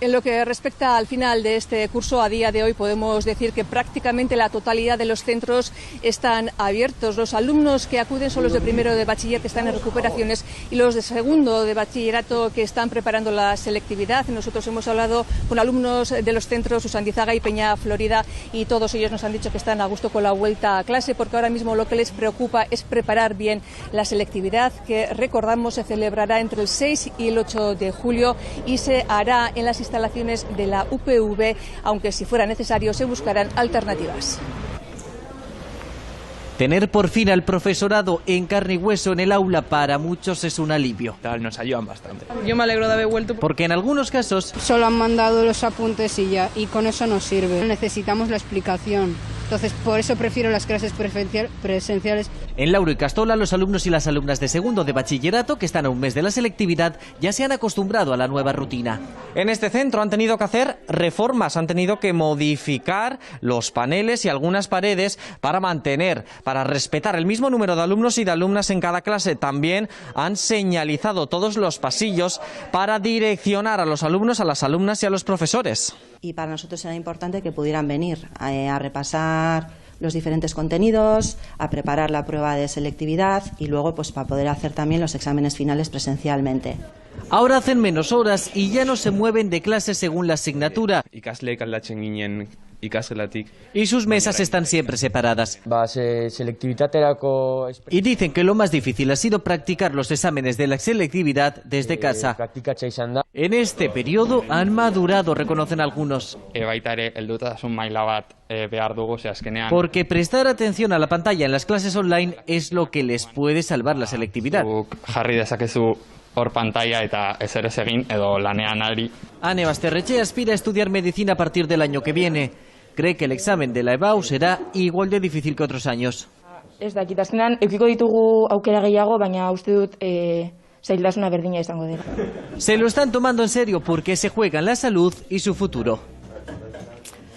En lo que respecta al final de este curso, a día de hoy podemos decir que prácticamente la totalidad de los centros están abiertos. Los alumnos que acuden son los de primero de bachiller, que están en recuperaciones, y los de segundo de bachillerato, que están preparando la selectividad. Nosotros hemos hablado con alumnos de los centros Usandizaga y Peña Florida, y todos ellos nos han dicho que están a gusto con la vuelta a clase, porque ahora mismo lo que les preocupa es preparar bien la selectividad, que recordamos se celebrará entre el 6 y el 8 de julio y se hará en las instalaciones de la UPV, aunque si fuera necesario se buscarán alternativas. Tener por fin al profesorado en carne y hueso en el aula para muchos es un alivio. Nos ayudan bastante. Yo me alegro de haber vuelto. Porque en algunos casos solo han mandado los apuntes y ya, y con eso nos sirve. Necesitamos la explicación. Entonces, por eso prefiero las clases presenciales. En Lauro y Castola, los alumnos y las alumnas de segundo de bachillerato, que están a un mes de la selectividad, ya se han acostumbrado a la nueva rutina. En este centro han tenido que hacer reformas, han tenido que modificar los paneles y algunas paredes para respetar el mismo número de alumnos y de alumnas en cada clase. También han señalizado todos los pasillos para direccionar a los alumnos, a las alumnas y a los profesores. Y para nosotros era importante que pudieran venir a repasar los diferentes contenidos, a preparar la prueba de selectividad y luego pues para poder hacer también los exámenes finales presencialmente. Ahora hacen menos horas y ya no se mueven de clase según la asignatura. Ikasleek aldatzen ginen ikasgelatik. Y sus mesas están siempre separadas. Selektibitaterako... Y dicen que lo más difícil ha sido practicar los exámenes de la selectividad desde casa. En este periodo han madurado, reconocen algunos. Baita ere, heldutasun maila bat behar dugu, azkenean. Porque prestar atención a la pantalla en las clases online es lo que les puede salvar la selectividad. Jarri dezakezu hor pantalla eta ezer ez egin edo lanean ari. Ane Basterreche aspira a estudiar medicina a partir del año que viene. Cree que el examen de la EBAU será igual de difícil que otros años. Ez dakit, azkenean edukiko ditugu aukera gehiago, baina uste dut zailtasuna berdina izango dela. Se lo están tomando en serio porque se juegan la salud y su futuro.